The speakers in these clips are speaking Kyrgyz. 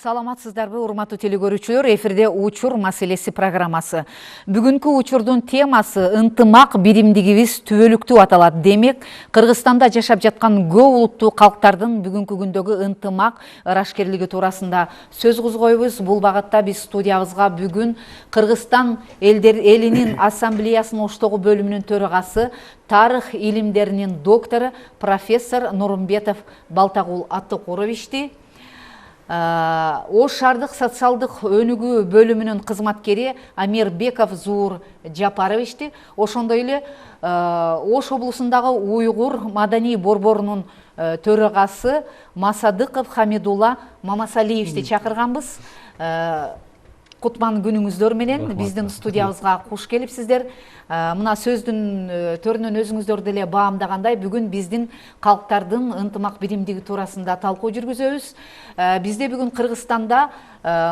Саламатсыздарбы, урматтуу телекөрүүчүлөр, эфирде учур маселеси программасы. Бүгүнкү учурдун темасы ынтымак биримдигибиз түбөлүктүү аталат. Демек, Кыргызстанда жашап жаткан көп улуттуу калктардын бүгүнкү күндөгү ынтымак ырашкерлиги туурасында сөз козгойбуз. Бул багытта биз студиябызга бүгүн Кыргызстан элинин ассамблеясынын оштогу бөлүмүнүн төрагасы, тарых илимдеринин доктору, профессор Нурмбетов Балтагул Аттыкуровичти, Ош шаардык социалдык өнүгүү бөлүмүнүн кызматкери Амирбеков Зуур Жапаровичти, ошондой эле Ош облусундагы уйгур маданий борборунун төрагасы Масадыков Хамидулла Мамасалиевичти чакырганбыз. Кутман күнүңүздөр менен биздин студиябызга куш келипсиздер. Мына сөздүн төрүнөн өзүңүздөр деле баамдагандай, бүгүн биздин калктардын ынтымак биримдиги туурасында талкуу жүргүзөбүз. Бизде бүгүн Кыргызстанда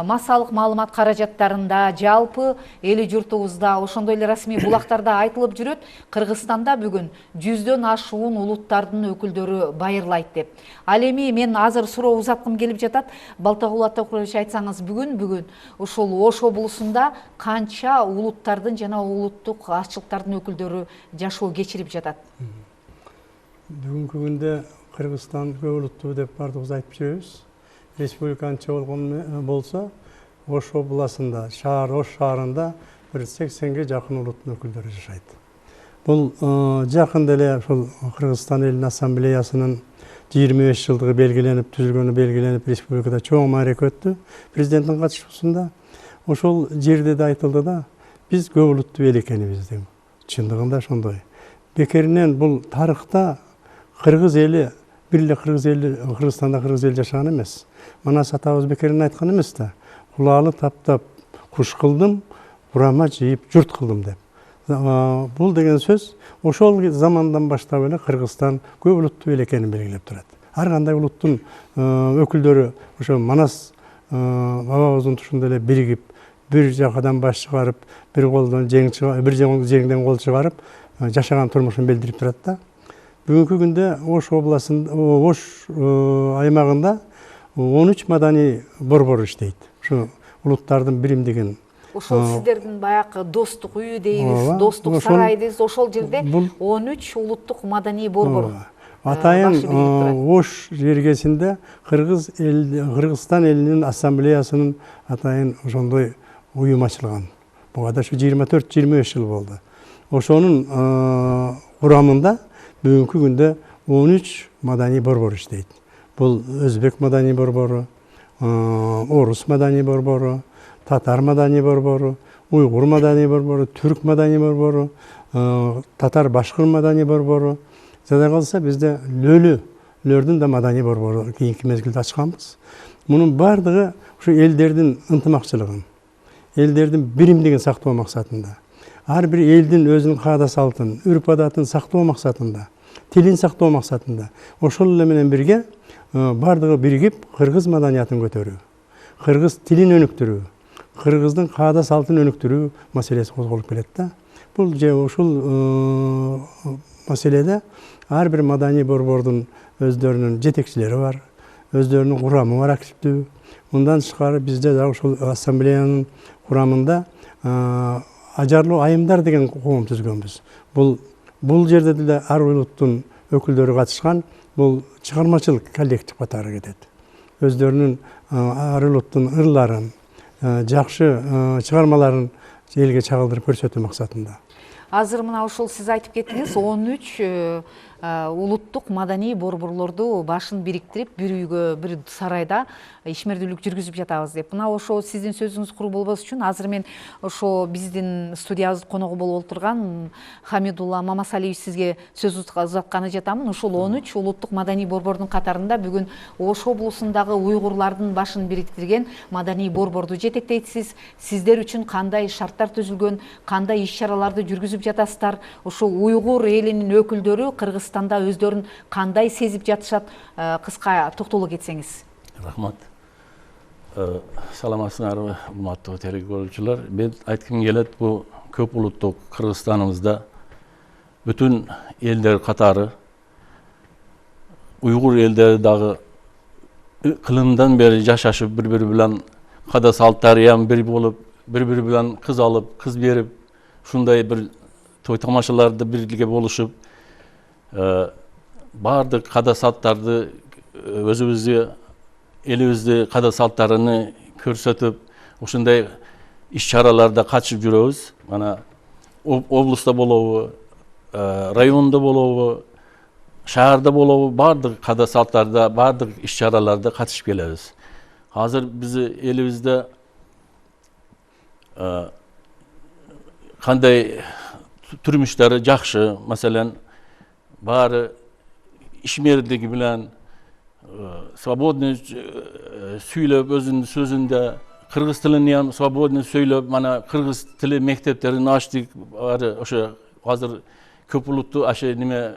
массалык маалымат каражаттарында, жалпы эли журтубузда, ошондой эле расмий булактарда айтылып жүрөт, Кыргызстанда бүгүн 100дөн ашуун улуттардын өкүлдөрү байырлайт деп. Ал эми мен азыр суроо узаткым келип жатат. Балтагул Аттыкурович, айтсаңыз, бүгүн ушул Ош облусунда канча улуттардын жана улуттук арчылыктардын өкүлдөрү жашоо кечирип жатат? Бүгүнкү күндө Кыргызстан көп улуттуу деп бардыгыбыз айтып жүрөбүз. Республиканча болгон болсо, Ош областында, Ош шаарында 80ге жакын улуттун өкүлдөрү жашайт. Бул жакында эле ушул Кыргызстан элинин ассамблеясынын 25 жылдыгы белгиленип, түзүлгөнү белгиленип, республикада чоң маарек өттү. Президенттин катышуусунда ошол жерде да айтылды да, биз көп улуттуу эл экенибиз деп. Чындыгында ошондой. Бекеринен бул тарыхта кыргыз эли бир эле Кыргызстанда кыргыз эл жашаган эмес. Манас атабыз бекеринен айткан эмес да. Кулаалы таптап куш кылдым, бурама жыйып журт кылдым деп. Бул деген сөз ошол замандан баштап эле Кыргызстан көп улуттуу эл экенин белгилеп турат. Ар кандай улуттун өкүлдөрү ошо Манас бабабыздын тушунда эле биригип, бир жакадан баш чыгарып, бир колдон жеңден кол чыгарып жашаган турмушун билдирип турат да. Бүгүнкү күндө Ош областында, Ош аймагында 13 маданий борбор иштейт. Ушу улуттардын биримдигин. Ошол сиздердин баягы достук үйү дейбиз, достук сарай дейбиз, ошол жерде 13 улуттук маданий борбор. Атайын Ош жергесинде Кыргызстан элинин ассамблеясынын атайын ошондой уюм ачылган. Буга да 24-25 жыл болду. Ошонун курамында бүгүнкү күндө 13 маданий борбор иштейт. Бул Өзбек маданий борбору, Орус маданий борбору, Татар маданий борбору, Уйгур маданий борбору, Түрк маданий борбору, Татар башкыр маданий борбору. Жада калса бизде лөлүлөрдүн да маданий борбору кийинки мезгилде ачканбыз. Мунун бардыгы ушу элдердин ынтымакчылыгын, элдердин биримдигин сактоо максатында, ар бир элдин өзүнүн каада салтын, үрп адатын сактоо максатында, тилин сактоо максатында, ошол эле менен бирге бардыгы биригип кыргыз маданиятын көтөрүү, кыргыз тилин өнүктүрүү, кыргыздын каада салтын өнүктүрүү маселеси козголуп келет да. Бул же ушул маселеде ар бир маданий борбордун өздөрүнүн жетекчилери бар, өздөрүнүн курамы бар активдүү. Мындан тышкары бизде да ушул ассамблеянын курамында ажарлуу айымдар деген коом түзгөнбүз. Бул жерде деле ар улуттун өкүлдөрү катышкан, бул чыгармачылык коллектив катары кетет. Өздөрүнүн ар улуттун ырларын, жакшы чыгармаларын элге чагылдырып көрсөтүү максатында. Азыр мына ушул сиз айтып кеттиңиз, 13 улуттук маданий борборлорду башын бириктирип, бир үйгө, бир сарайда ишмердүүлүк жүргүзүп жатабыз деп. Мына ошо сиздин сөзүңүз куру болбос үчүн азыр мен ошо биздин студиябыздын коногу болуп отурган Хамидулла Мамасалиевич сизге сөз узатканы жатамын. Ушул 13 улуттук маданий борбордун катарында бүгүн Ош облусундагы уйгурлардын башын бириктирген маданий борборду жетектейсиз. Сиздер үчүн кандай шарттар түзүлгөн, кандай иш-чараларды жүргүзүп жатасыздар? Ошо уйгур элинин өкүлдөрү Кыргызстанда өздөрүн кандай сезип жатышат? Кыска токтоло кетсеңиз. Рахмат. Саламатсыңарбы, урматтуу телекөрүүчүлөр. Мен айткым келет, бул көп улуттук Кыргызстаныбызда бүтүн элдер катары уйгур элдери дагы kılımdan beri yaşaşıp bir bilen kada saltları hem bir bolup bir bilen kız alıp kız berip şunday bir toy tamaşalarda birlikte boluşup bardık kada saltlardı özümüzü elibizde kada saltlarını körsetip oşunday iş çaralarda kaçıp жүрөбүz. Mana облыста болобу, rayonda болобу, şaharda болобу, bardık kada saltlarda, bardık iş çaralarda kaçışıp gelebиz. Hazır bizi elibizde kanday turmuşları жақшы, masalan bari işmerdigi bilen свободный süylep özünün sözünde Kırgız tilini ham свободный söylep, mana Kırgız tili mekteplerini açtık. Bari oşa hazır köp uluttu aşa nime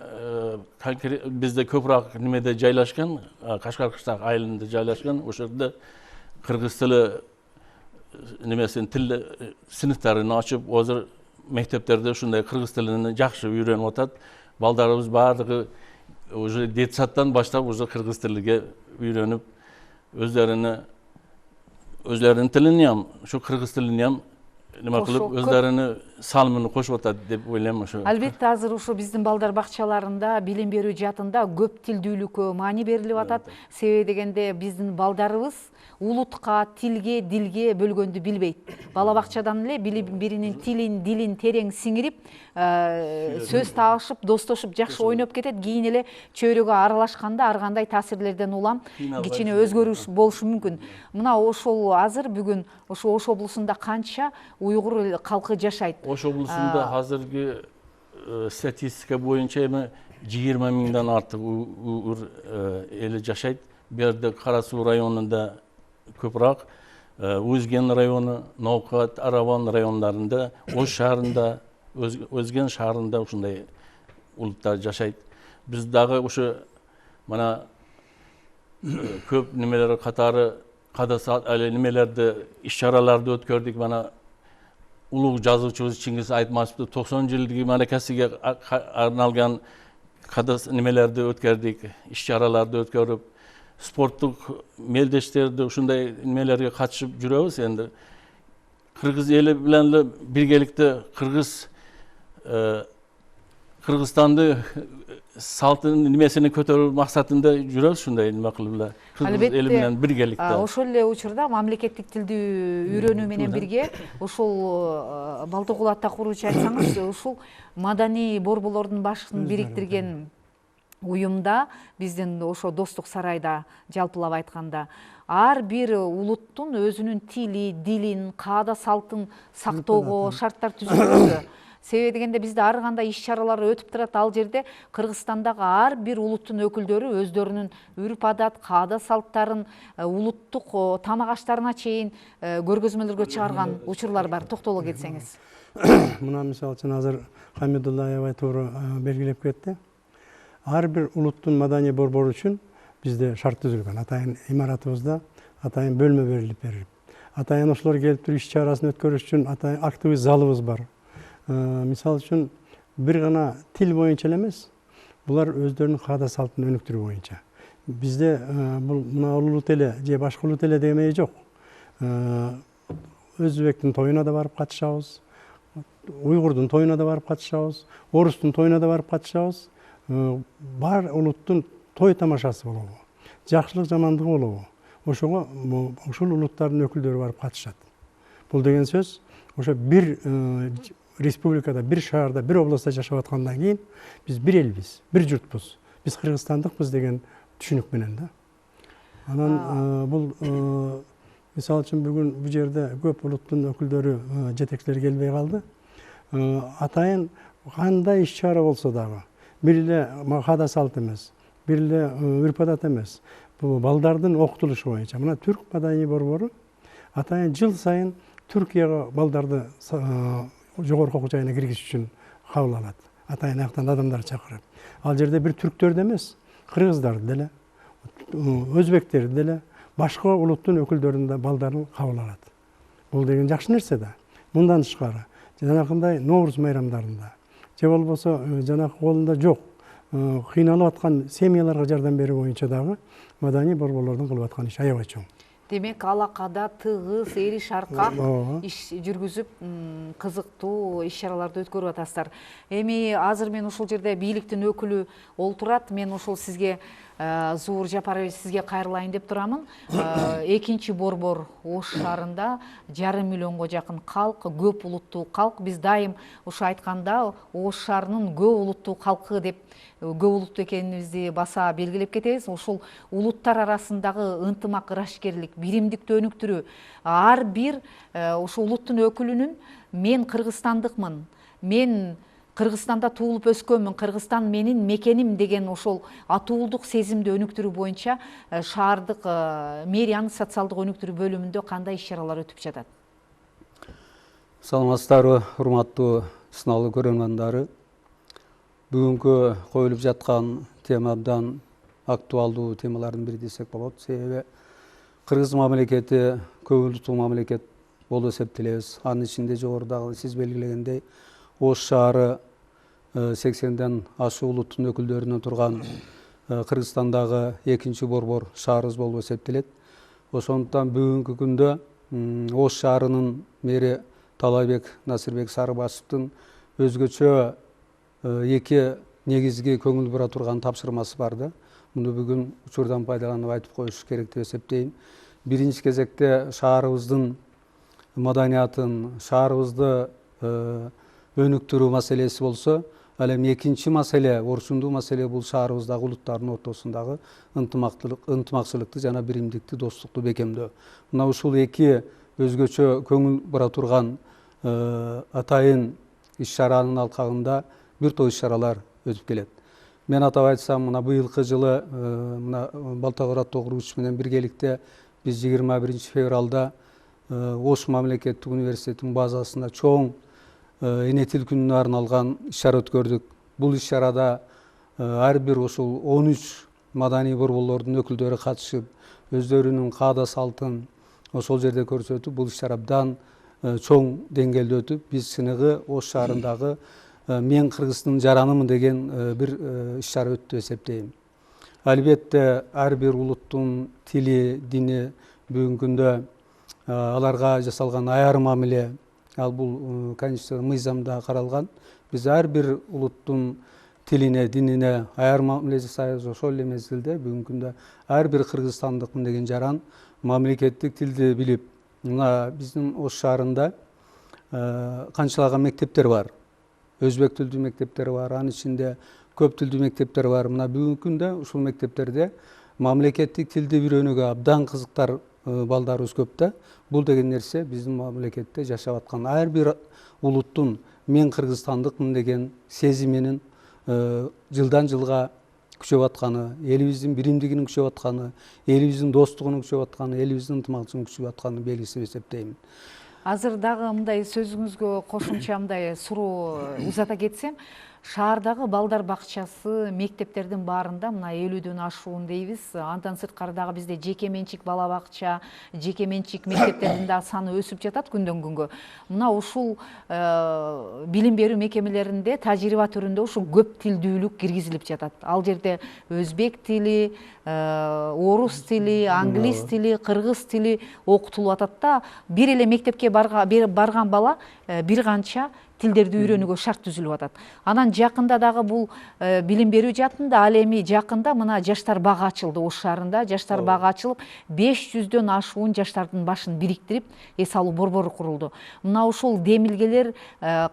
bizde köprak nimede jaylaşkan, Kaşgar Kışlak ayılında jaylaşkan, oşa yerде Kırgız tili nimesin til sınıflarını açıp hazır mekteplerde şunday Kırgız tilini жақшы үйренip atat. Baldarımız bardığı уже детсаттан başlap уже Kırgız tiliga үйренip özlerinin tilini ham, şu Kırgız tilini ham nima qilib özlerini salmını qo'shib atat deb o'ylayman o'sha. Albatta, hozir o'sha bizdin balдар бакчаларында, билим берүү жаатында көп тилдүүлүккө маани берилип атат. Себеби дегенде биздин балдарыбыз улутка, тилге, дилге бөлгөндү билбейт. Бала бакчадан эле биринин тилин, дилин терең сиңирип, сөз табышып, достошуп, жакшы ойноп кетет. Кийин эле чөйрөгө аралашканда ар кандай таасирлерден улам кичине өзгөрүш болушу мүмкүн. Мына ошол азыр бүгүн ошо Ош облусунда канча уйгур калкы жашайт? Ош облусунда азыркы статистика боюнча эми 20 миңден артык уйгур эли жашайт. Бу жерде Кара Суу районунда көбүрөөк, Өзген району, Новкат, Араван райондарында, Ош шаарында, Өзген шаарында ушундай улуттар жашайт. Биз дагы ушу мана көп немелер катары кадасат немелерди иш-чараларды өткөрдүк. Мана улуг жазуучубуз Чыңгыз Айтматовду 90 жылдыгы мерекесиге арналган кадас немелерди өткөрдүк, иш-чараларды өткөрүп, спорттук мелдештерди ушундай немелерге катышып жүрөбүз. Эndi Кыргыз эли менен эле биргеликте Кыргызстанды салтын немесini көтөрүү максатында жүрөбүз, ушундай неме кылып эле Кыргыз эли менен биргеликте. Ошол эле учурда мамлекеттик тилди үйрөнүү менен бирге ушул Балтыкулатта куруучу айтсаңыз, ушул маданий борборлордун башын бириктирген уюмда биздин ошо Достук сарайда жалпылап айтканда ар бир улуттун өзүнүн тили, дилин, каада салтын сактоого шарттар түзүлгөн. Себеби дегенде бизде ар кандай иш-чаралар өтүп турат. Ал жерде Кыргызстандагы ар бир улуттун өкүлдөрү өздөрүнүн үрп-адат, каада салттарын, улуттук тамак аштарына чейин көргөзмөлөргө чыгарган учурлар бар. Токтоло кетсеңиз. Мына мисалы үчүн азыр Хамидулла аябай туура белгилеп кетти. Ар бир улуттун маданий борбору үчүн бизде шарт түзүлгөн. Атайын имаратыбызда атайын бөлмө берилип берилип. Атайын ошолор келип туруп иш-чарасын өткөрүш үчүн атайын активный залыбыз бар. Мисалы үчүн бир гана тил боюнча эмес, булар өздөрүнүн каада салтын өнүктүрүү боюнча. Бизде бул мына улут эле же башка улут эле демей жок. Өзбектин тоюна да барып катышабыз, уйгурдун тоюна да барып катышабыз, орустун тоюна да барып катышабыз. Бар улуттун той тамашасы болобу, жакшылык жамандыгы болобу, ошого ушул улуттардын өкүлдөрү барып катышат. Бул деген сөз ошо бир республикада, бир шаарда, бир областта жашап аткандан кийин биз бир элбиз, бир журтпуз. Биз кыргызстандыкпыз деген түшүнүк менен да. Анан бул мисалы үчүн бүгүн бул жерде көп улуттун өкүлдөрү, жетекчилери келбей калды. Атайын кандай иш-чара болсо дагы бир эле каада салт эмес, бир эле үрп-адат эмес. Бул балдардын окутулушу боюнча. Мына Түрк маданий борбору атайын жыл сайын Түркияга балдарды жогорку окуу жайына киргизиш үчүн кабыл алат. Атайын аяктан адамдар чакырып. Ал жерде бир түрктөрдү эмес, кыргыздарды деле, өзбектерди деле, башка улуттун өкүлдөрүн да балдарын кабыл алат. Бул деген жакшы нерсе да. Мындан тышкары жанакындай Ноурuz майрамдарында же болбосо жанакы колунда жок кыйналып аткан семьяларга жардам берүү боюнча дагы маданий борборлордун кылып аткан иши аябай чоң. Демек алакада тыгыз эри шаркак иш жүргүзүп кызыктуу иш чараларды өткөрүп атасыздар. Эми азыр мен ушул жерде бийликтин өкүлү олтурат. Мен ушул сизге Зуур Жапарович сизге кайрылайын деп турамын. Экинчи борбор Ош шаарында 1,5 миллионго жакын калк, көп улуттуу калк. Биз дайым ушу айтканда Ош шаарынын көп улуттуу калкы деп көп улуттуу экенибизди баса белгилеп кетебиз. Ушул улуттар арасындагы ынтымак, ырашкерлик, биримдикти өнүктүрүү ар бир ушу улуттун өкүлүнүн мен кыргызстандыкмын, мен Кыргызстанда туулуп өскөнмүн, Кыргызстан менин мекеним деген ошол атуулдук сезимди өнүктүрүү боюнча шаардык мэриянын социалдык өнүктүрүү бөлүмүндө кандай иш чаралар өтүп жатат? Саламатсыздарбы, урматтуу сыналуу көрөрмандары. Бүгүнкү коюлуп жаткан тема абдан актуалдуу темалардын бири десек болот. Себеби кыргыз мамлекети көп улуттуу мамлекет болуп эсептелебиз. Анын ичинде жогорудагы сиз белгилегендей Ош шаары 80ден ашуун улуттун өкүлдөрүнөн турган Кыргызстандагы экинчи борбор шаарыбыз болуп эсептелет. Ошондуктан бүгүнкү күндө Ош шаарынын мэри Талайбек Насырбек Сарыбашевдин өзгөчө эки негизги көңүл бура турган тапшырмасы бар да. Муну бүгүн учурдан пайдаланып айтып коюш керек деп эсептейм. Биринчи кезекте шаарыбыздын маданиятын, шаарыбызды өнүктүрүү маселеси болсо, ал эми экинчи маселе, орчундуу маселе бул шаарыбыздагы улуттардын ортосундагы ынтымакчылыкты жана биримдикти, достукту бекемдөө. Мына ушул эки өзгөчө көңүл бура турган атайын иш чаранын алкагында бир топ иш чаралар өтүп келет. Мен атап айтсам, мына быйылкы жылы мына Балтагөр аттуу курууч менен биргеликте биз 21 февралда Ош мамлекеттик университетинин базасында чоң эне тил күнүнө арналган иш чара өткөрдүк. Бул иш чарада ар бир ушул 13 маданий борборлордун өкүлдөрү катышып, өздөрүнүн каада салтын ошол жерде көрсөтүп, бул иш чара абдан чоң деңгээлде өтүп, биз чыныгы Ош шаарындагы мен Кыргыздын жаранымын деген бир иш чара өттү деп эсептейм. Албетте ар бир улуттун тили, дини бүгүнкү күндө аларга жасалган айрым мамиле, ал бул конституция мыйзамда каралган. Биз ар бир улуттун тилине, динине айрым мамиле жасайбыз. Ошол эле мезгилде бүгүнкү күндө ар бир кыргызстандыкмын деген жаран мамлекеттик тилди билип, мына биздин Ош шаарында канчалаган мектептер бар. Өзбек тилдүү мектептер бар, анын ичинде көп тилдүү мектептер бар. Мына бүгүнкү күндө ушул мектептерде мамлекеттик тилди үйрөнүүгө абдан кызыктар балдарыбыз көп да. Бул деген нерсе биздин мамлекетте жашап аткан ар бир улуттун мен кыргызстандыкмын деген сезиминин жылдан жылга күчөп атканы, элибиздин биримдигинин күчөп атканы, элибиздин достугунун күчөп атканы, элибиздин ынтымакчылыгынын күчөп атканы белгиси деп эсептейм. Азыр дагы мындай сөзүңүзгө кошумча мындай суроо узата кетсем, шаардагы балдар бакчасы, мектептердин баарында мына 50дөн ашуун дейбиз. Андан сырткары дагы бизде жеке менчик бала бакча, жеке менчик мектептердин дагы саны өсүп жатат күндөн күнгө. Мына ушул билим берүү мекемелеринде тажрыйба түрүндө ушул көп тилдүүлүк киргизилип жатат. Ал жерде өзбек тили, орус тили, англис тили, кыргыз тили окутулуп атат да. Бир эле мектепке барган бала бир канча тилдерди үйрөнүүгө шарт түзүлүп атат. Анан жакында дагы бул билим берүү жаатында ал эми жакында мына жаштар бага ачылды Ош шаарында. Жаштар бага ачылып, 500дөн ашуун жаштардын башын бириктирип, эс алуу борбору курулду. Мына ушул демилгелер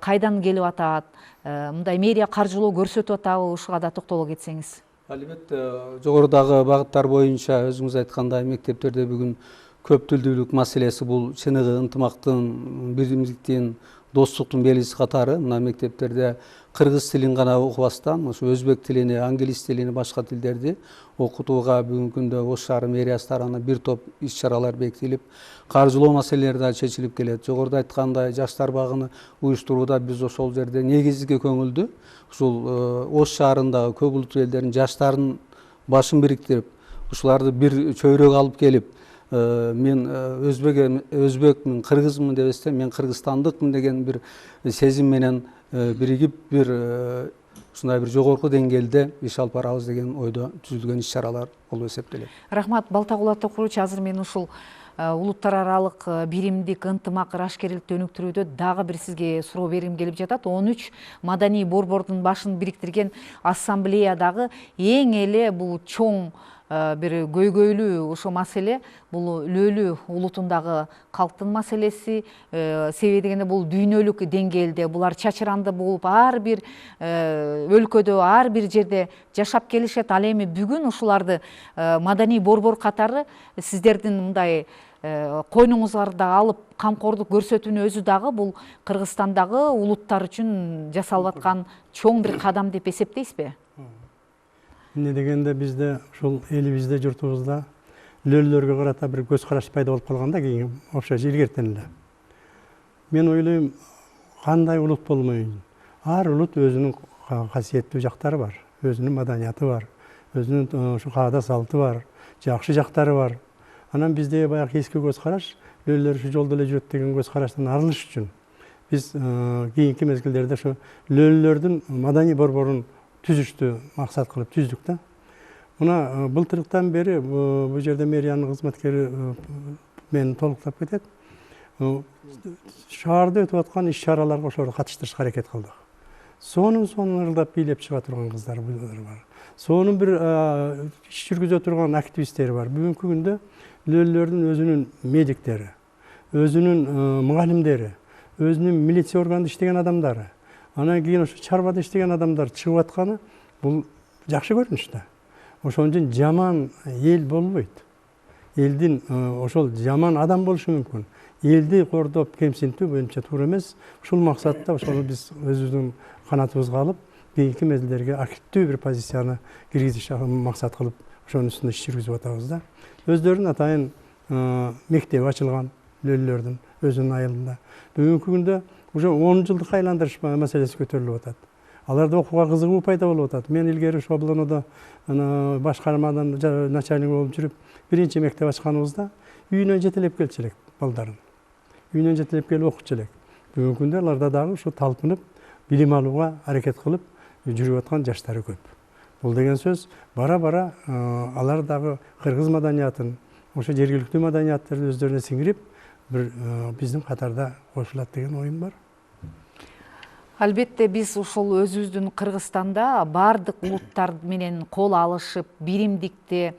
кайдан келип атат? Мындай мэрия каржылоо көрсөтүп атабы? Ушуга да токтоло кетсеңиз. Албетте, жогорудагы багыттар боюнча өзүңүз айткандай мектептерде бүгүн көп тилдүүлүк маселеси бул чыныгы ынтымактын, биримдиктин, достуктун белгиси катары. Мына мектептерде кыргыз тилин гана окубастан, ошо өзбек тилини, англис тилини, башка тилдерди окутууга бүгүнкү күндө Ош шаары мэриясы тарабынан бир топ иш чаралар бекитилип, каржылоо маселелери да чечилип келет. Жогоруда айткандай жаштар багыны уюштурууда биз ошол жерде негизги көңүлдү ушул Ош шаарындагы көп улуттуу элдердин жаштарын башын бириктирип, ушуларды бир чөйрөгө алып келип, мен өзбекмин, кыргызмын деп эстем, мен кыргызстандыкмын деген бир сезим менен биригип, бир ушундай бир жогорку деңгээлде иш алып барабыз деген ойдо түзүлгөн иш чаралар болуп эсептелет. Рахмат, Балтагул ата куруучу. Азыр мен ушул улуттар аралык биримдик ынтымак ырашкерликти өнүктүрүүдө дагы бир сизге суроо бергим келип жатат. 13 маданий борбордун башын бириктирген ассамблеядагы эң эле бул чоң бир көйгөйлүү ошо маселе бул Лөлү улутундагы калктын маселеси. Себеби дегенде бул дүйнөлүк деңгээлде булар чачыранды болуп ар бир өлкөдө ар бир жерде жашап келишет. Ал эми бүгүн ушуларды маданий борбор катары сиздердин мындай койнуңуздарда алып камкордук көрсөтүүнүн өзү дагы бул Кыргызстандагы улуттар үчүн жасалып аткан чоң бир кадам деп эсептейсизби? Эмне дегенде бизде ушул элибизде, журтубузда лөллөргө карата бир көз караш пайда болуп калганда кийин ошо илгертен эле. Мен ойлойм, кандай улут болмойн. Ар улут өзүнүн касиеттүү жактары бар, өзүнүн маданияты бар, өзүнүн ушу каада салты бар, жакшы жактары бар. Анан бизде баягы эски көз караш, лөллөр ушу жолдо эле жүрөт деген көз караштан арылыш үчүн биз кийинки мезгилдерде ушу лөллөрдүн маданий борборун түзүштү максат кылып түздүк да. Мына былтыртан бери бул жерде мэриянын кызматкери мени толуктап кетет. Шаарда өтүп аткан иш чараларга ошолорду катыштырышка аракет кылдык. Сонун ырылдап бийлеп чыга турган кыздар бар. Сонун бир иш жүргүзө турган активисттер бар. Бүгүнкү күндө лөллөрдүн өзүнүн медиктери, өзүнүн мугалимдери, өзүнүн милиция органында иштеген адамдары, анан кийин ошо чарбада иштеген адамдар чыгып атканы бул жакшы көрүнүш да. Ошон үчүн жаман эл болбойт. Элдин ошол жаман адам болушу мүмкүн. Элди кордоп кемсинтүү боюнча туура эмес. Ушул максатта ошону биз өзүбүздүн канатыбызга алып, кийинки мезгилдерге активдүү бир позицияны киргизиш максат кылып, ошонун үстүндө иш жүргүзүп атабыз да. Өздөрүнүн атайын мектеби ачылган лөллөрдүн өзүнүн айылында. Бүгүнкү күндө уже 10 жылдык айландырыш маселеси көтөрүлүп атат. Аларда окууга кызыгуу пайда болуп атат. Мен илгери ошо облоодо башкармадан начальник болуп жүрүп, биринчи мектеп ачканыбызда үйүнөн жетелеп келчү элек балдарын. Үйүнөн жетелеп келип окучу элек. Бүгүнкү күндө аларда дагы ушу талпынып, билим алууга аракет кылып жүрүп аткан жаштары көп. Бул деген сөз бара-бара алар дагы кыргыз маданиятын, ошо жергиликтүү маданиятты өздөрүнө сиңирип, бир биздин катарда кошулат деген оюм бар. Албетте биз ушул өзүбүздүн Кыргызстанда бардык улуттар менен кол алышып, биримдикти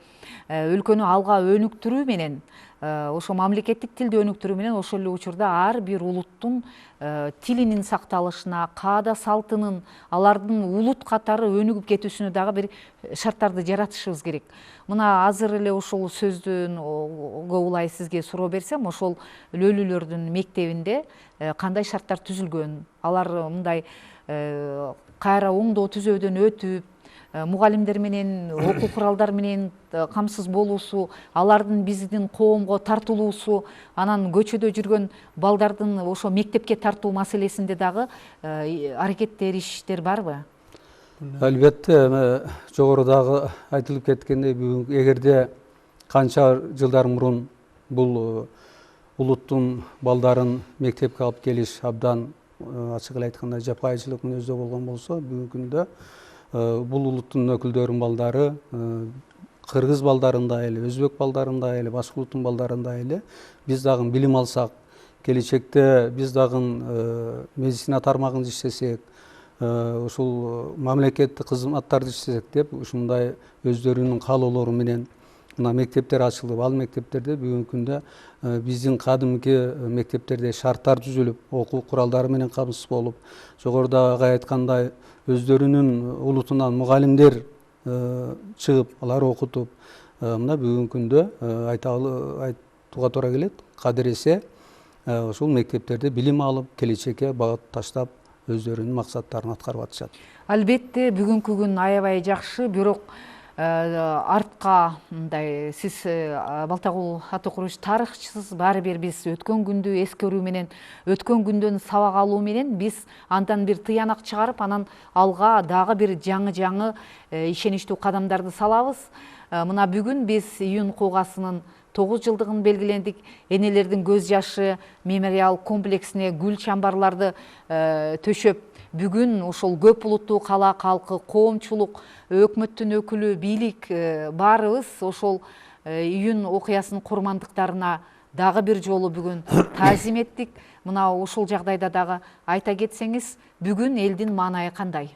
өлкөнү алга өнүктүрүү менен, ошо мамлекеттик тилди өнүктүрүү менен ошол эле учурда ар бир улуттун тилинин сакталышына, каада салтынын, алардын улут катары өнүгүп кетүүсүнө дагы бир шарттарды жаратышыбыз керек. Мына азыр эле ушул сөздүн улай сизге суроо берсем, ошол лөлүлөрдүн мектебинде кандай шарттар түзүлгөн? Алар мындай кайра оңдоо түзөөдөн өтүп, мугалимдер менен, окуу куралдар менен камсыз болуусу, алардын биздин коомго тартылуусу, анан көчөдө жүргөн балдардын ошо мектепке тартуу маселесинде дагы аракеттер, иштер барбы? Албетте, жогорудагы айтылып кеткендей, эгерде канча жылдар мурун бул улуттун балдарын мектепке алып келиш абдан ачык эле айтканда жапайычылык мүнөздө болгон болсо, бүгүнкү күндө бул улуттун өкүлдөрүнүн балдары кыргыз балдарында эле, өзбек балдарында эле, башка улуттун балдарында эле биз дагы билим алсак, келечекте биз дагы медицина тармагында иштесек, ушул мамлекеттик кызматтарды иштесек деп ушундай өздөрүнүн каалоолору менен мына мектептер ачылып, ал мектептерде бүгүнкү күндө биздин кадимки мектептерде шарттар түзүлүп, окуу куралдары менен камсыз болуп, жогоруда айткандай өздөрүнүн улутунан мугалимдер чыгып, алар окутуп, мына бүгүнкү күндө айтууга туура келет, кадыресе ушул мектептерде билим алып, келечекке багыт таштап, өздөрүнүн максаттарын аткарып атышат. Албетте бүгүнкү күн аябай жакшы, бирок артка мындай сиз Балтагул ата куруучу тарыхчысыз, баары бир биз өткөн күндү эскерүү менен, өткөн күндөн сабак алуу менен биз андан бир тыянак чыгарып, анан алга дагы бир жаңы ишеничтүү кадамдарды салабыз. Мына бүгүн биз июнь куугасынын 9 жылдыгын белгилендик. Энелердин көз жашы мемориал комплексине гүл чамбарларды төшөп бүгүн ошол көп улуттуу кала калкы, коомчулук, өкмөттүн өкүлү, бийлик баарыбыз ошол июнь окуясынын курмандыктарына дагы бир жолу бүгүн таазим эттик. Мына ушул жагдайда дагы айта кетсеңиз, бүгүн элдин маанайы кандай?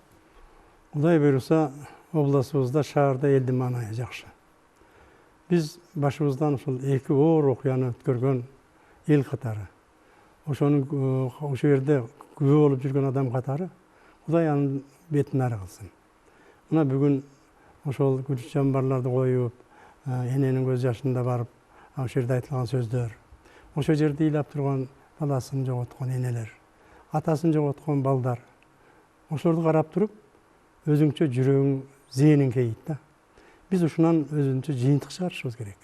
Кудай буйруса, областыбызда, шаарда элдин маанайы жакшы. Биз башыбыздан ушул 2 оор окуяны өткөргөн эл катары, ошонун ошол жерде күбө болуп жүргөн адам катары, Кудай анын бетин ары кылсын. Мына бүгүн ошол күрүч жамбарларды коюп, эненин көз жашында барып, ошол жерде айтылган сөздөр, ошол жерде ыйлап турган баласын жоготкон энелер, атасын жоготкон балдар, ошолорду карап туруп, өзүңчө жүрөгүң, зээниң кейийт да. Биз ушунан өзүнчө жыйынтык чыгарышыбыз керек.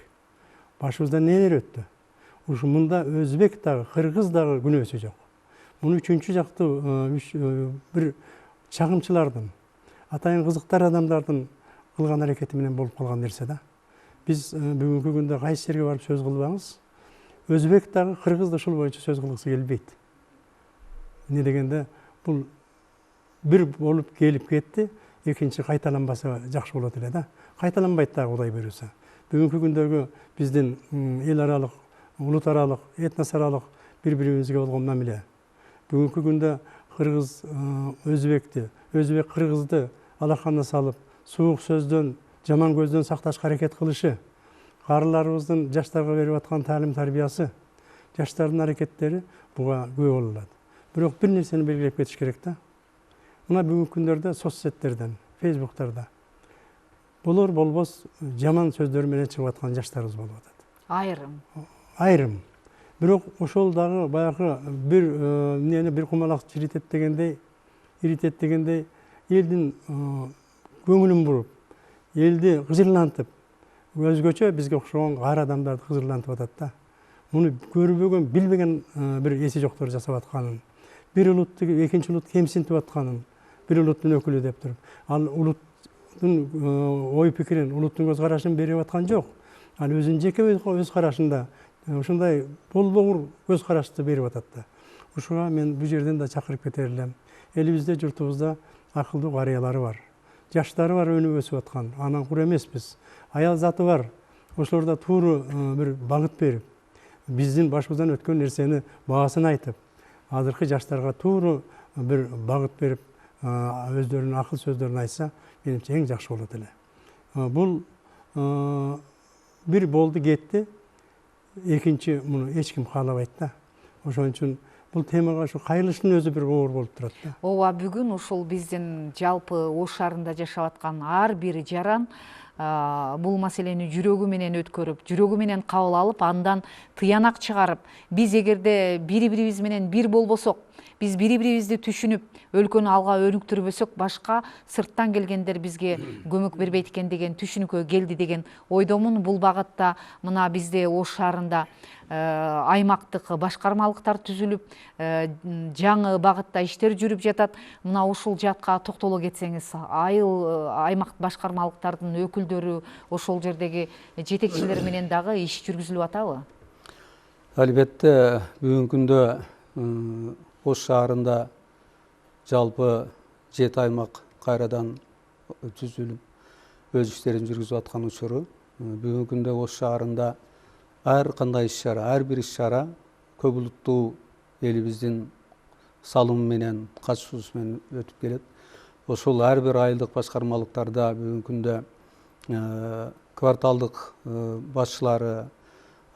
Башыбызда нелер өттү? Ушу мында өзбек дагы, кыргыз дагы күнөөсү жок. Муну үчүнчү жактуу бир чагымчылардын, атайын кызыктар адамдардын кылган аракети менен болуп калган нерсе да. Биз бүгүнкү күндө кайсы жерге барып сөз кылбаңыз, өзбек дагы, кыргыз да ушул боюнча сөз кылгысы келбейт. Эмне дегенде, бул бир болуп келип кетти, экинчи кайталанбаса жакшы болот эле да. Кайталанбайт дагы Кудай буйруса. Бүгүнкү күндөгү биздин эл аралык, улут аралык, этнос аралык бири-бирибизге болгон мамиле. Бүгүнкү күндө кыргыз өзбекти, өзбек кыргызды алаканына салып, суук сөздөн, жаман көздөн сакташка аракет кылышы, карыларыбыздын жаштарга берип аткан таалим тарбиясы, жаштардын аракеттери буга күбө боло алат. Бирок бир нерсени белгилеп кетиш керек да. Мына бүгүнкү күндөрдө соцсеттерден, фейсбуктарда болор болбос жаман сөздөр менен чыгып аткан жаштарыбыз болуп атат. Айрым. Бирок ошол дагы баягы бир кумалак иритет дегендей элдин көңүлүн буруп, элди кыжырлантып, өзгөчө бизге окшогон кар адамдарды кыжырлантып атат да. Муну көрбөгөн, билбеген бир эси жоктор жасап атканын, бир улутту экинчи улут кемсинтип атканын, бир улуттун өкүлү деп туруп, ал улуттун ой пикирин, улуттун көз карашын берип аткан жок. Ал өзүнүн жеке өз карашында ушундай болбогур көз карашты берип атат да. Ушуга мен бул жерден да чакырып кетер элем. Элибизде, журтубузда акылдуу карыялары бар, жаштары бар, өнүп өсүп аткан, анан кур эмеспиз. Аял заты бар, ошолорда тууру бир багыт берип, биздин башыбыздан өткөн нерсени баасын айтып, азыркы жаштарга тууру бир багыт берип, өздөрүнүн акыл сөздөрүн айтса, менимче эң жакшы болот эле. Бул бир болду кетти, экинчи муну эч ким каалабайт да. Ошон үчүн бул темага ушу кайрылыштын өзү бир оор болуп турат да. Ооба, бүгүн ушул биздин жалпы Ош шаарында жашап аткан ар бир жаран бул маселени жүрөгү менен өткөрүп, жүрөгү менен кабыл алып, андан тыянак чыгарып, биз эгерде бири-бирибиз менен бир болбосок, биз бири-бирибизди түшүнүп, өлкөнү алга өнүктүрбөсөк, башка сырттан келгендер бизге көмөк бербейт экен деген түшүнүккө келди деген ойдомун. Бул багытта мына бизде Ош шаарында аймактык башкармалыктар түзүлүп, жаңы багытта иштер жүрүп жатат. Мына ушул жакка токтоло кетсеңиз, айыл аймак башкармалыктардын өкүлдөрү, ошол жердеги жетекчилер менен дагы иш жүргүзүлүп атабы? Албетте, бүгүнкү күндө Ош шаарында жалпы 7 аймак кайрадан түзүлүп өз иштерин жүргүзүп аткан учуру. Бүгүнкү күндө Ош шаарында ар кандай иш-чара, ар бир иш-чара көп улуттуу элибиздин салымы менен, катышуусу менен өтүп келет. Ошол ар бир айылдык башкармалыктарда бүгүнкү күндө кварталдык башчылары,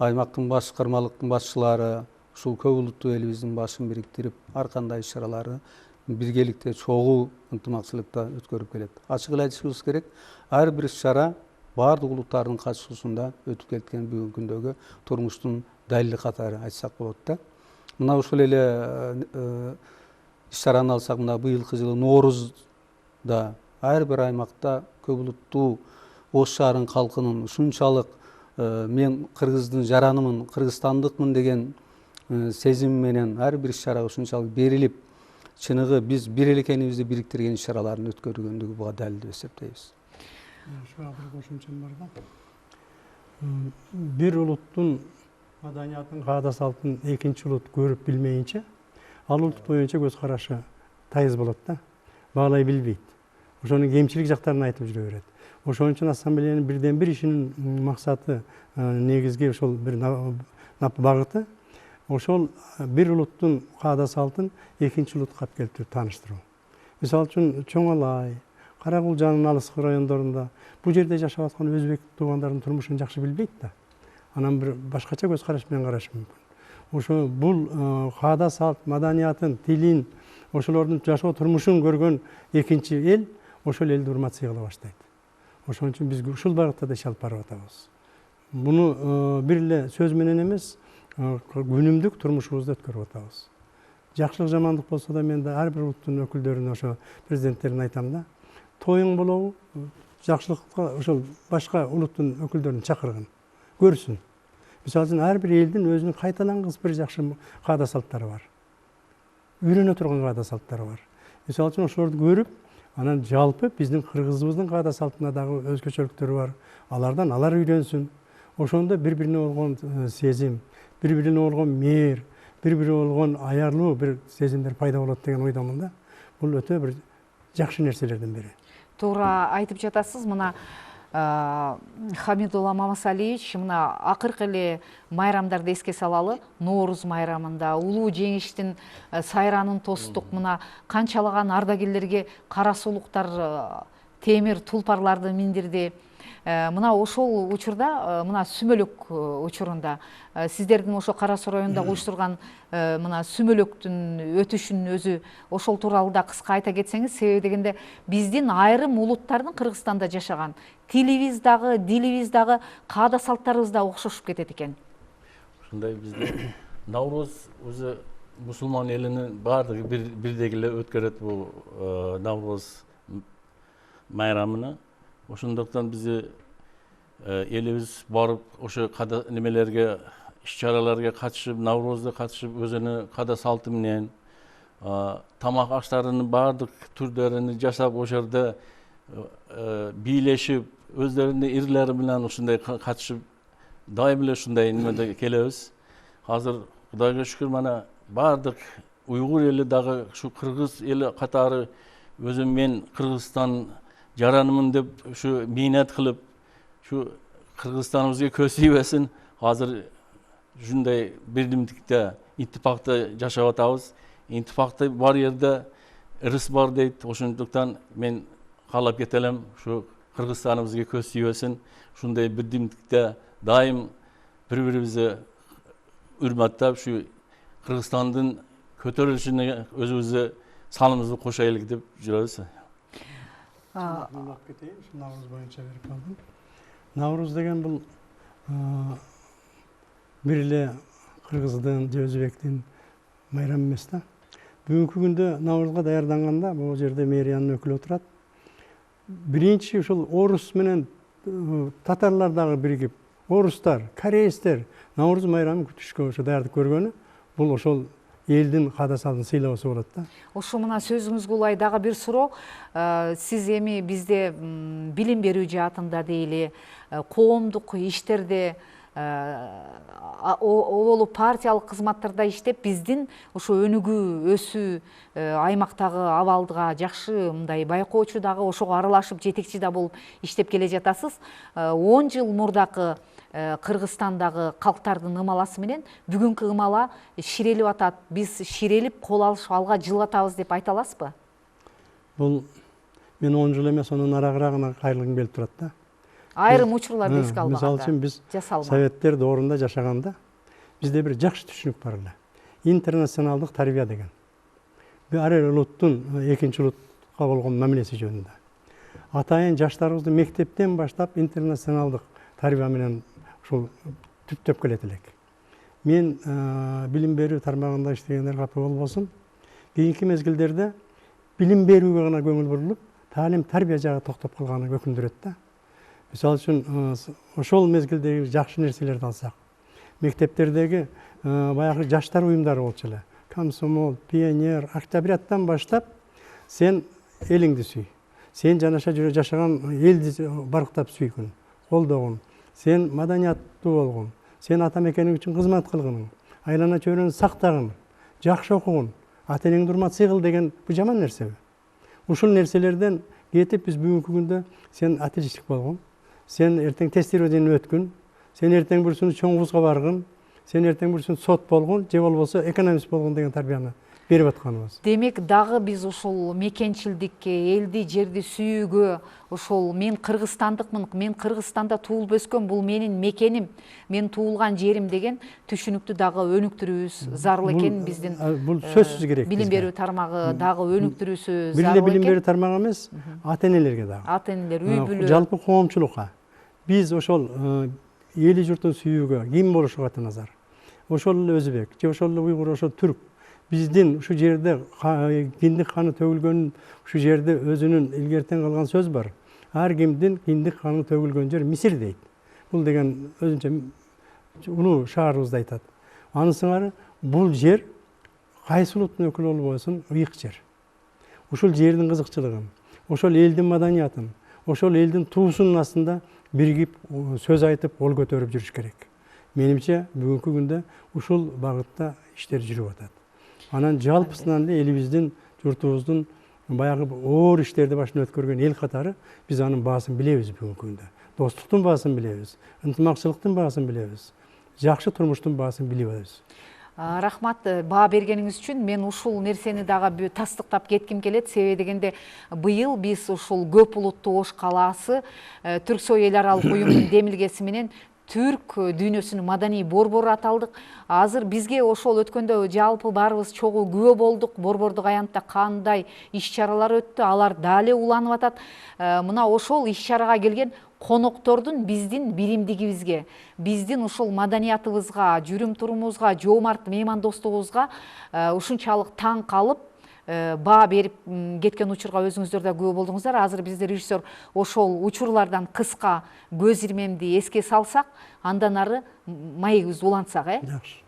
аймактын башкармалыктын башчылары ушул көп улуттуу элибиздин башын бириктирип, ар кандай иш-чараларды биргеликте чогуу ынтымакчылыкта өткөрүп келет. Ачык эле айтышыбыз керек, ар бир иш-чара баардык улуттардын катышуусунда өтүп кеткен бүгүнкү күндөгү турмуштун далили катары айтсак болот да. Мына ушул эле иш-чараны алсак, мына быйылкы жылы Ноорузда ар бир аймакта көп улуттуу Ош шаарынын калкынын ушунчалык мен кыргыздын жаранымын, кыргызстандыкмын деген сезим менен ар бир иш-чара ушунчалык берилип, чыныгы биз бир эле экенибизди бириктирген иш-чараларын өткөргөндүгү буга далил деп эсептейбиз. Ушуга бир кошумчам бар да. Бир улуттун маданиятын, каада салтын экинчи улут көрүп билмейинче, ал улут боюнча көз карашы тайыз болот да, баалай билбейт. Ошонун кемчилик жактарын айтып жүрө берет. Ошон үчүн ассамблеянын бирден бир ишинин максаты, негизги ошол бир багыты, ошол бир улуттун каада салтын экинчи улутка алып келип тааныштыруу. Мисалы үчүн Чоң Алай, Кара Кулжанын алыскы райондорунда бул жерде жашап аткан өзбек туугандардын турмушун жакшы билбейт да. Анан бир башкача көз караш менен карашы мүмкүн. Ошо бул каада салт, маданиятын, тилин, ошолордун жашоо турмушун көргөн экинчи эл ошол элди урматсый кыла баштайт. Ошон үчүн биз ушул багытта да иш алып барып атабыз. Муну бир эле сөз менен эмес, күнүмдүк турмушубузда өткөрүп атабыз. Жакшылык жамандык болсо да мен да ар бир улуттун өкүлдөрүнө ошо президенттерине айтам да, тоюң болобу, жакшылыкка ошол башка улуттун өкүлдөрүн чакыргын, көрсүн. Мисалы үчүн ар бир элдин өзүнүн кайталангыс бир жакшы каада салттары бар. Үйрөнө турган каада салттары бар. Мисалы үчүн ошолорду көрүп, анан жалпы биздин кыргызыбыздын каада салтына дагы өзгөчөлүктөрү бар. Алардан алар үйрөнсүн. Ошондо бири-бирине болгон сезим, бири-бирине болгон мээр, бири-бирине болгон аярлуу бир сезимдер пайда болот деген ойдомун да. Бул өтө бир жакшы нерселердин бири. Туура айтып жатасыз. Мына Хамидулла Мамасалиевич, мына акыркы эле майрамдарды эске салалы. Нооруз майрамында улуу жеңиштин сайранын тостук. Мына канчалаган ардагерлерге кара сулуктар, темир тулпарларды миндирди. Мына ошол учурда, мына сүмөлөк учурунда сиздердин ошо Кара Суу районунда уюштурган мына сүмөлөктүн өтүшүнүн өзү ошол тууралуу да кыска айта кетсеңиз. Себеби дегенде биздин айрым улуттардын Кыргызстанда жашаган тилибиз дагы, дилибиз дагы, каада салттарыбыз да окшошуп кетет экен. Ушундай бизде Навроз өзү мусулман элинин баардыгы бирдей эле өткөрөт бул Навроз майрамыны. Ошондуктан биз элибиз барып ошо каада немелерге, иш-чараларга катышып, Наврозда катышып, өзүнүн каада салты менен тамак аштарынын баардык түрлөрүн жасап, ошол жерде бийлешип, өздөрүнүн ирлери менен ушундай катышып, дайым эле ушундай немеде келебиз. Азыр Кудайга шүкүр, мана баардык уйгур эли дагы ушу кыргыз эли катары өзүм мен Кыргызстан жаранымын деп ушу мээнет кылып, ушу Кыргызстаныбызга көз тийбесин. Азыр ушундай бирдимдикте, иттифакта жашап атабыз. Интифакта бар жерде ырыс бар дейт. Ошондуктан мен каалап кетелем, ушу Кыргызстаныбызга көз тийбесин. Ушундай бирдимдикте дайым бири-бирибизди урматтап, ушу Кыргызстандын көтөрүлүшүнө өзүбүздү саныбызды кошайлык деп жүрөбүз. Навруз боюнча берип калдым. Навруз деген бул бир эле кыргыздын же өзбектин майрамы эмес да. Бүгүнкү күндө Наврузга даярданганда бул жерде мэриянын өкүлү отурат. Биринчи ушул орус менен татарлар дагы биригип, орустар, корейстер Навруз майрамын күтүшкө ошо даярдык көргөнү, бул ошол элдин каада салтын сыйлоосу болот да. Ошо мына сөзүңүзгө улай дагы бир суроо. Сиз эми бизде билим берүү жаатында дейли, коомдук иштерде, оболу партиялык кызматтарда иштеп, биздин ошо өнүгүү, өсүү, аймактагы абалга жакшы мындай байкоочу дагы, ошого аралашып жетекчи да болуп иштеп келе жатасыз. 10 жыл мурдакы Кыргызстандагы калктардын ымаласы менен бүгүнкү ымала ширелип атат. Биз ширелип, кол алышып, алга жылып атабыз деп айта аласызбы? Бул мен 10 жыл эмес, анын арагыраагына кайрылгым келип турат да. Айрым учурларды эске албаганда. Мисалы үчүн биз советтер доорунда жашаганда бизде бир жакшы түшүнүк бар эле. Интернационалдык тарбия деген. Ар бир улуттун экинчи улутка болгон мамилеси жөнүндө. Атайын жаштарыбызды мектептен баштап интернационалдык тарбия менен ушул түптөп келет элек. Мен билим берүү тармагында иштегендер капа болбосун, кийинки мезгилдерде билим берүүгө гана көңүл бурулуп, таалим тарбия жагы токтоп калганы өкүндүрөт да. Мисалы үчүн ошол мезгилдеги жакшы нерселерди алсак, мектептердеги баягы жаштар уюмдары болчу эле. Комсомол, пионер, октябряттан баштап сен элиңди сүй. Сен жанаша жүрө жашаган элди барктап сүйгүн, колдогун. Сен маданияттуу болгун. Сен ата мекениң үчүн кызмат кылгын. Айлана чөйрөңдү сактагын. Жакшы окугун. ата энеңди урматсый кыл деген бул жаман нерсеби? Ушул нерселерден кетип биз бүгүнкү күндө сен отличник болгон, сен эртең тестированиени өткүн, сен эртең бүрсүн чоң вузга баргын, сен эртең бүрсүн сот болгон, же болбосо экономист болгон деген тарбияны берип атканыбыз. Демек дагы биз ушул мекенчилдикке, элди, жерди сүйүүгө, ушул мен кыргызстандыкмын, мен Кыргызстанда туулуп өскөн, бул менин мекеним, мен туулган жерим деген түшүнүктү дагы өнүктүрүүбүз зарыл экен. Биздин бул сөзсүз керек. билим берүү тармагы дагы өнүктүрүүсү Бир эле зарыл билим берүү экен. тармагы эмес, ата энелерге дагы. Ата энелер, үй бүлө. Жалпы коомчулукка. Биз ошол эли журтун сүйүүгө, ким болушуга назар. Ошол эле өзбек, же ошол эле уйгур, ошол түрк. Биздин ушу жерде киндик каны төгүлгөн, ушу жерде өзүнүн илгертен калган сөз бар. Ар кимдин киндик каны төгүлгөн жер Мисир дейт. Бул деген өзүнчө улуу шаарыбызда айтат. Анысыңары бул жер кайсы улуттун өкүлү болбосун ыйык жер. Ушул жердин кызыкчылыгын, ошол элдин маданиятын, ошол элдин туусунун астында биригип сөз айтып, кол көтөрүп жүрүш керек. Менимче бүгүнкү күндө ушул багытта иштер жүрүп атат. Анан жалпысынан эле элибиздин, журтубуздун баягы оор иштерди башынан өткөргөн эл катары биз анын баасын билебиз бүгүнкү күндө. Достуктун баасын билебиз, ынтымакчылыктын баасын билебиз, жакшы турмуштун баасын билип атабыз. Рахмат баа бергениңиз үчүн. Мен ушул нерсени дагы тастыктап кетким келет. Себеби дегенде быйыл биз ушул көп улуттуу Ош калаасы Түрксой эл аралык уюмунун демилгеси менен Түрк дүйнөсүнүн маданий борбору аталдык. Азыр бизге ошол өткөндө жалпы баарыбыз чогуу күбө болдук. Борбордук аянтта кандай иш-чаралар өттү, алар дали уланып атат. Мына ошол иш-чарага келген коноктордун биздин биримдигибизге, биздин ушул маданиятыбызга, жүрүм турумубузга, жоомарт меймандостугубузга ушунчалык таң калып баа берип кеткен учурга өзүңүздөр да күбө болдуңуздар. Азыр бизде режиссер ошол учурлардан кыска көз ирмемди эске салсак, андан ары маегибизди улантсак, Жакшы.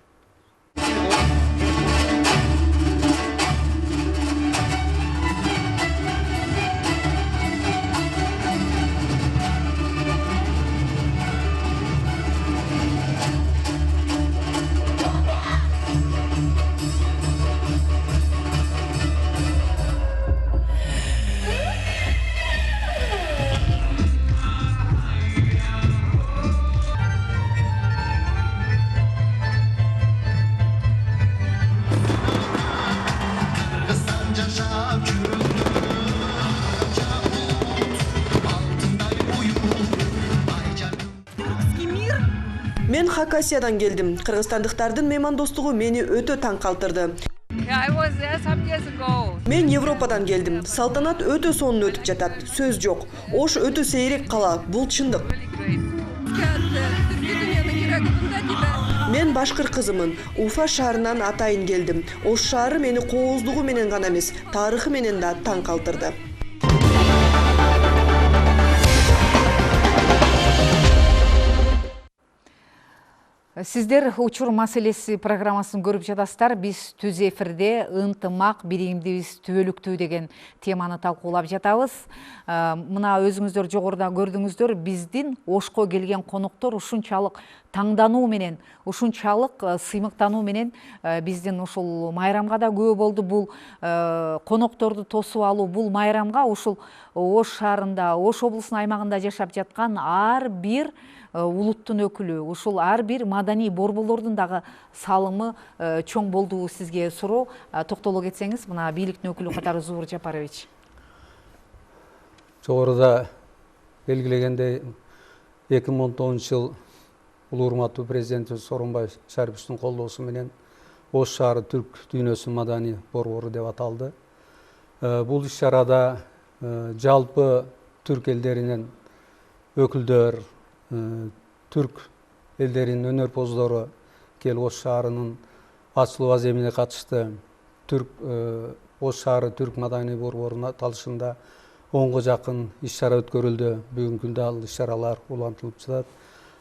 Мен Хакасиядан келдим. Кыргызстандыктардын меймандостугу мени өтө таң калтырды. Мен Европадан келдим. Салтанат өтө сонун өтүп жатат. Сөз жок. Ош өтө сейрек кала. Бул чындык. Мен башкыр кызымын. Уфа шаарынан атайын келдим. Ош шаары мени кооздугу менен гана эмес, тарыхы менен да таң калтырды. Сиздер учур маселеси программасын көрүп жатасыздар. Биз түз эфирде ынтымак, биримдигибиз түбөлүктүү деген теманы талкуулап жатабыз. Мына өзүңүздөр жогоруда көрдүңүздөр, биздин Ошко келген коноктор ушунчалык таңдануу менен, ушунчалык сыймыктануу менен биздин ушул майрамга да күбө болду. Бул конокторду тосуп алуу, бул майрамга ушул Ош шаарында, Ош облусунун аймагында жашап жаткан ар бир улуттун өкүлү, ушул ар бир маданий борборлордун дагы салымы чоң болду. Сизге суроо, токтоло кетсеңиз, мына бийликтин өкүлү катары Зуур Жапарович. Жогоруда белгилегендей 2010 жыл улуу урматтуу президентибиз Сооронбай Шариповичтин колдоосу менен Ош шаары түрк дүйнөсүнүн маданий борбору деп аталды. Бул иш-чарада жалпы түрк элдеринин өкүлдөр, түрк элдеринин өнөрпоздору келип Ош шаарынын ачылуу аземине катышты. Ош шаары түрк маданий борборунун аталышында 10га жакын иш-чара өткөрүлдү. Бүгүнкү күндө ал иш-чаралар улантылып жатат.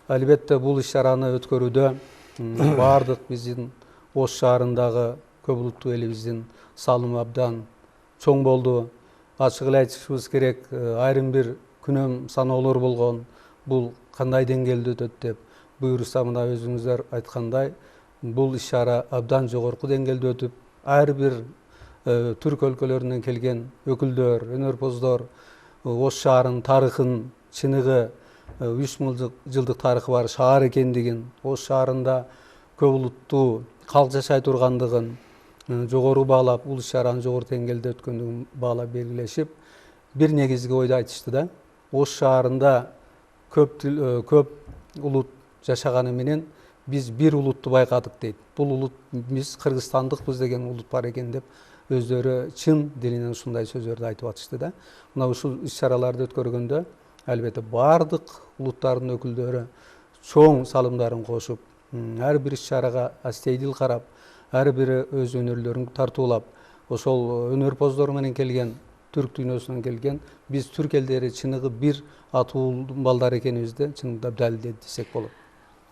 Албетте бул иш-чараны өткөрүүдө баардык биздин Ош шаарындагы көп улуттуу элибиздин салымы абдан чоң болду. Ачык эле айтышыбыз керек, айрым бир күнөм саноолор болгон. Бул кандай деңгээлде өтөт деп буюрса, мына өзүңүздөр айткандай, бул иш-чара абдан жогорку деңгээлде өтүп, ар бир түрк өлкөлөрүнөн келген өкүлдөр, өнөрпоздор Ош шаарынын тарыхын, чыныгы 3000 жылдык тарыхы бар шаар экендигин, Ош шаарында көп улуттуу калк жашай тургандыгын жогору баалап, улус чараны жогору деңгээлде өткөндүгүн баалап белгилешип, бир негизги ойду айтышты да. Ош шаарында көп улут жашаганы менен биз бир улутту байкадык дейт. Бул улут биз кыргызстандыкпыз деген улут бар экен деп өздөрү чын дилинен ушундай сөздөрдү айтып атышты да. Мына ушул иш-чараларды өткөргөндө албетте бардык улуттардын өкүлдөрү чоң салымдарын кошуп, ар бир иш-чарага астейдил карап, ар бири өз өнөрлөрүн тартуулап, ошол өнөрпоздор менен келген, түрк дүйнөсүнөн келген, биз түрк элдери чыныгы бир атуу балдар экенибизди чындап далилдеди десек болот.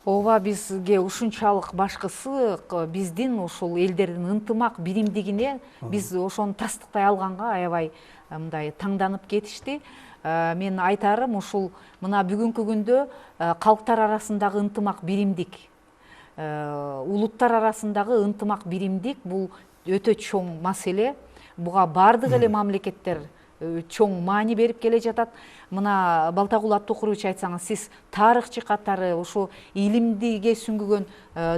Ооба, бизге ушунчалык башкысы биздин ушул элдердин ынтымак биримдигине биз ошону тастыктай алганга аябай мындай таңданып кетишти. Мен айтарым, ушул мына бүгүнкү күндө калктар арасындагы ынтымак биримдик, улуттар арасындагы ынтымак биримдик бул өтө чоң маселе. Буга бардык эле мамлекеттер чоң маани берип келе жатат. Мына Балтагул Аттокурович айтсаңыз, сиз тарыхчы катары, ушу илимдиге сүңгүгөн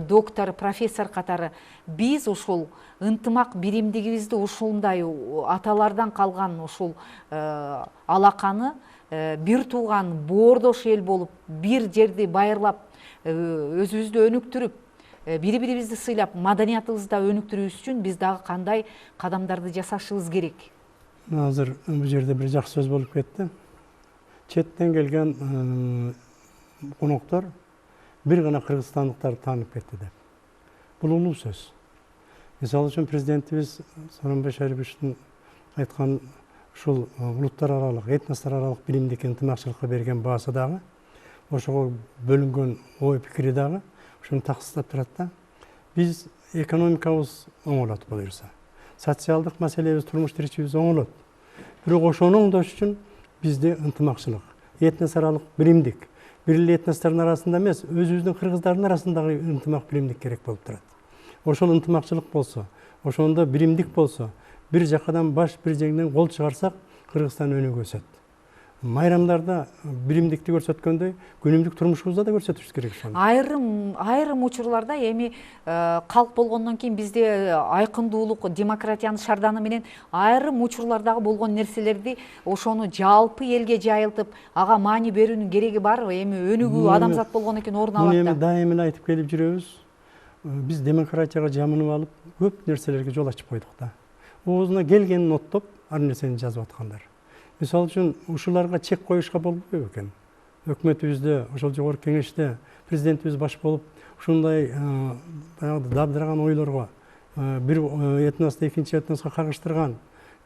доктор, профессор катары биз ушул ынтымак биримдигибизди ушундай аталардан калган ушул алаканы бир тууган боордош эл болуп, бир жерди байырлап, өзүбүздү өнүктүрүп, бири-бирибизди сыйлап, маданиятыбызды өнүктүрүүбүз үчүн биз дагы кандай кадамдарды жасашыбыз керек? Азыр бул жерде бир жакшы сөз болуп кетти. Четтен келген коноктор бир гана кыргызстандыктарды таанып кетти деп. Бул улуу сөз. Мисалы үчүн президентибиз Сооронбай Шариповичтин айткан ушул улуттар аралык, этностор аралык биримдик ынтымакчылыкка берген баасы дагы, ошого бөлүнгөн ой пикири дагы ушуну таксыстап турат да. Биз экономикабыз оңолот буюрса, социалдык маселебиз, турмуш тиричилигибиз оңолот. Бирок ошону оңдош үчүн бизде ынтымакчылык, этнос аралык биримдик, бир эле этностордун арасында эмес, өзүбүздүн кыргыздардын арасындагы ынтымак биримдик керек болуп турат. Ошол ынтымакчылык болсо, ошондо биримдик болсо, бир жакадан баш, бир жеңден кол чыгарсак, Кыргызстан өнүгүп өсөт. Майрамдарда биримдикти көрсөткөндөй, күнүмдүк турмушубузда да көрсөтүшүбүз керек ошону. Айрым учурларда эми калк болгондон кийин бизде айкындуулук, демократиянын шарданы менен айрым учурлардагы болгон нерселерди ошону жалпы элге жайылтып, ага маани берүүнүн кереги барбы? Эми өнүгүү адамзат болгондон кийин орун алат да. Эми дайыма айтып келип жүрөбүз. Биз демократияга жамынып алып, көп нерселерге жол ачып койдук да. Оозуна келгенин оттоп, ар нерсени жазып аткандар. Мисалы үчүн ушуларга чек коюшка болбойбу экен. Өкмөтүбүздө, ошол жогорку кеңеште президентибиз баш болуп, ушундай баягы дабдыраган ойлорго, бир этносту экинчи этноско кагыштырган,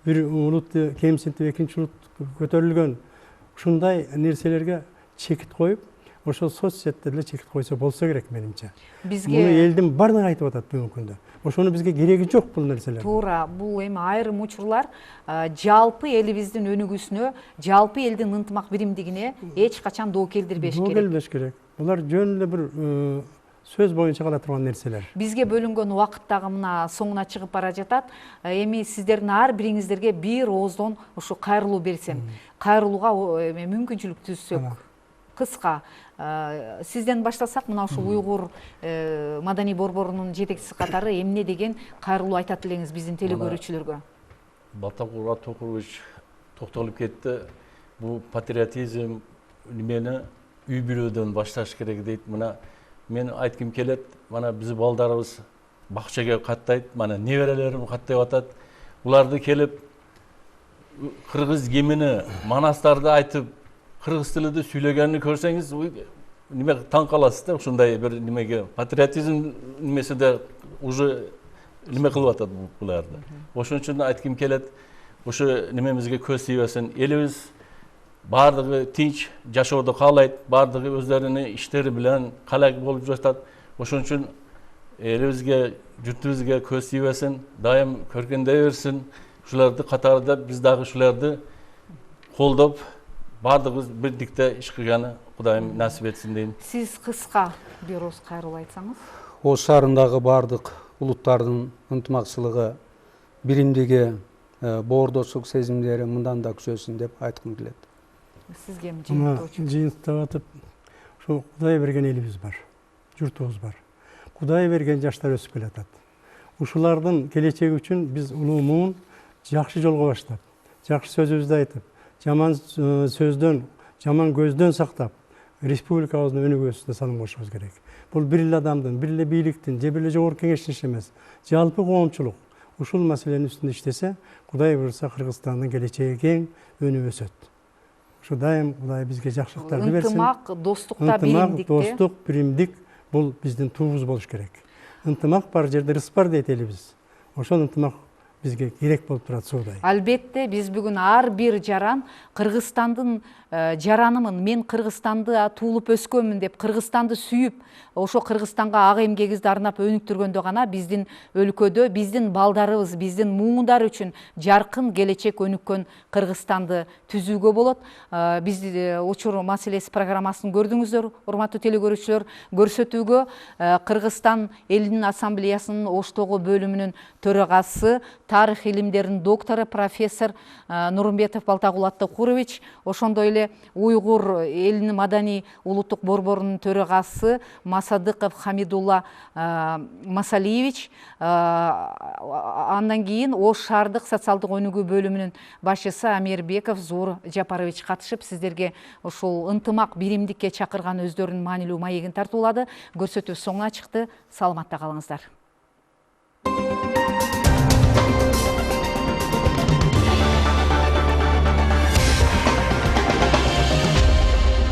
бир улутты кемсинтип экинчи улут көтөрүлгөн, ушундай нерселерге чекит коюп, ошол соцсетте деле чекит койсо болсо керек менимче. Муну элдин бардыгы айтып атат бүгүнкү күндө. Ошону бизге кереги жок бул нерселер. Туура, бул эми айрым учурлар жалпы элибиздин өнүгүүсүнө, жалпы элдин ынтымак биримдигине эч качан доо келдирбеш керек. Доо келбеш керек. Булар жөн эле бир сөз боюнча кала турган нерселер. Бизге бөлүнгөн убакыт дагы мына соңуна чыгып бара жатат. Эми сиздердин ар бириңиздерге бир ооздон ушу кайрылуу берсем, кайрылууга мүмкүнчүлүк түзсөк. Кыска сизден баштасак, мына ушул уйгур маданий борборунун жетекчиси катары эмне деген кайрылуу айтат элеңиз биздин телекөрүүчүлөргө? Балтагул Аттокурович токтолуп кетти. Бул патриотизм немени үй бүлөдөн башташ керек дейт. Мына мен айткым келет, мана биз балдарыбыз бакчага каттайт, мана неберелерим каттап атат. Буларды келип кыргыз кемини, манастарды айтып, кыргыз тилинде сүйлөгөнүн көрсөңүз, неме таң каласыз да, ушундай бир немеге патриотизм немесиде уже неме кылып атат буларды. Ошон үчүн айткым келет, ушу немемизге көз тийбесин. Элибиз бардыгы тинч жашоодо каалайт, бардыгы өздөрүнүн иштери менен калай болуп жатат. Ошон үчүн элибизге, журтубузга көз тийбесин, дайым көргөндөй берсин. Ушуларды катарында биз дагы ушуларды колдоп, бардыгыбыз бирдикте иш кылганы Кудайым насип этсин дейм. Сиз кыска бир ооз кайрылуу айтсаңыз? Ош шаарындагы бардык улуттардын ынтымакчылыгы биримдиги, боордоштук сезимдери мындан да күчөсүн деп айткым келет. Сизге жыйынтыктап атып, ошо Кудай берген элибиз бар, журтубуз бар. Кудай берген жаштар өсүп келатат. Ушулардын келечеги үчүн биз улуу муун жакшы жолго баштап, жакшы сөзүбүздү айтып, жаман сөздөн, жаман көздөн сактап, республикабыздын өнүгүү өсүшүнө салым кошубуз керек. Бул бир эле адамдын, бир эле бийликтин, же бир эле жогорку кеңештин иши эмес. Жалпы коомчулук ушул маселенин үстүндө иштесе, Кудай буйрса Кыргызстандын келечеги кең, өнүп өсөт. Ошо дайым Кудай бизге жакшылыктарды берсин. Ынтымак, достукта биримдик. Достук, биримдик бул биздин туубуз болуш керек. Ынтымак бар жерде ырыс бар дейт элибиз. Ошол ынтымак бизге керек болуп турат суудай. Албетте биз бүгүн ар бир жаран Кыргызстандын жаранымын, мен Кыргызстанды туулуп өскөнмүн деп Кыргызстанды сүйүп, ошо Кыргызстанга ак эмгегибизди арнап өнүктүргөндө гана биздин өлкөдө биздин балдарыбыз, биздин муундар үчүн жаркын келечек өнүккөн Кыргызстанды түзүүгө болот. Биз учур маселеси программасын көрдүңүздөр, урматтуу телекөрүүчүлөр. Көрсөтүүгө Кыргызстан элинин ассамблеясынын Оштогу бөлүмүнүн төрагасы, тарых илимдеринин доктору профессор Нурмбетов Балтагул Аттакурович, ошондой эле Уйгур элинин маданий улуттук борборунун төрагасы Масадыков Хамидулла Масалиевич, андан кийин Ош шаардык социалдык өнүгүү бөлүмүнүн башчысы Амирбеков Зуур Жапарович катышып, сиздерге ушул ынтымак, биримдикке чакырган өздөрүнүн маанилүү маегин тартуулады. Көрсөтүү соңуна чыкты. Саламатта калыңыздар.